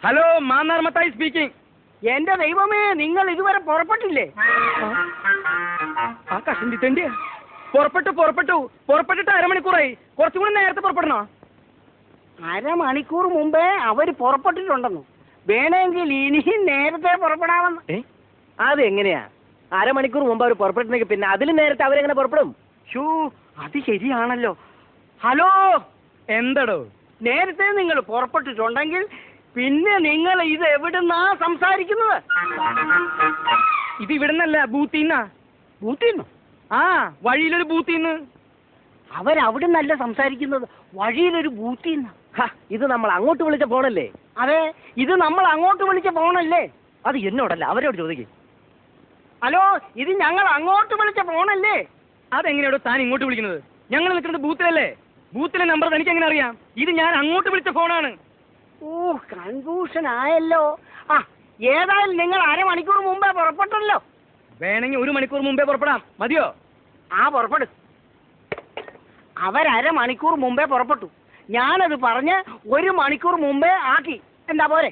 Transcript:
Hello Mannar Mathai speaking. എന്റെ ദൈവമേ, നിങ്ങൾ ഇതുവരെ പുറപ്പെട്ടില്ലേ? ആ കഷണ്ടി തണ്ടി പുറപ്പെട്ടിട്ട് അരമണിക്കൂറായി. കുറച്ചും കൂടി നേരത്തെ പുറപ്പെടണോ? അരമണിക്കൂർ മുമ്പേ അവര് പുറപ്പെട്ടിട്ടുണ്ടെന്നു. വേണമെങ്കിൽ ഇനിയും നേരത്തെ പുറപ്പെടാമെന്ന്. അതെങ്ങനെയാ? അരമണിക്കൂർ മുമ്പ് അവർ പുറപ്പെട്ടെങ്കിൽ പിന്നെ അതിലും നേരത്തെ അവരെങ്ങനെ പുറപ്പെടും? ഷൂ, അത് ശരിയാണല്ലോ. ഹലോ, എന്തടോ? നേരത്തെ നിങ്ങൾ പുറപ്പെട്ടിട്ടുണ്ടെങ്കിൽ പിന്നെ നിങ്ങൾ ഇത് എവിടുന്നാ സംസാരിക്കുന്നത്? ഇത് ഇവിടുന്നല്ല, ബൂത്തിന്നാ. ബൂത്തിന്നോ? ആ, വഴിയിലൊരു ബൂത്തിന്ന്. അവരവിടുന്നല്ല സംസാരിക്കുന്നത്, വഴിയിലൊരു ബൂത്തിന്ന. ഇത് നമ്മൾ അങ്ങോട്ട് വിളിച്ച ഫോണല്ലേ? അതെ, ഇത് നമ്മൾ അങ്ങോട്ട് വിളിച്ച ഫോണല്ലേ? അത് എന്നോടല്ല, അവരോട് ചോദിക്കും. ഹലോ, ഇത് ഞങ്ങൾ അങ്ങോട്ട് വിളിച്ച ഫോണല്ലേ? അതെങ്ങനെയാണോ താൻ ഇങ്ങോട്ട് വിളിക്കുന്നത്? ഞങ്ങൾ നിൽക്കുന്നത് ബൂത്തിലല്ലേ? ബൂത്തിലെ നമ്പർ തനിക്ക് എങ്ങനെ അറിയാം? ഇത് ഞാൻ അങ്ങോട്ട് വിളിച്ച ഫോണാണ്. ഓ, കൺഫ്യൂഷൻ ആയല്ലോ. ആ, ഏതായാലും നിങ്ങൾ അരമണിക്കൂർ മുമ്പേ പുറപ്പെട്ടല്ലോ. വേണമെങ്കിൽ 1 മണിക്കൂർ മുമ്പേ പുറപ്പെടാം. മതിയോ? ആ, പുറപ്പെടും. അവരമണിക്കൂർ മുമ്പേ പുറപ്പെട്ടു. ഞാനത് പറഞ്ഞ് 1 മണിക്കൂർ മുമ്പേ ആക്കി. എന്താ പോരെ?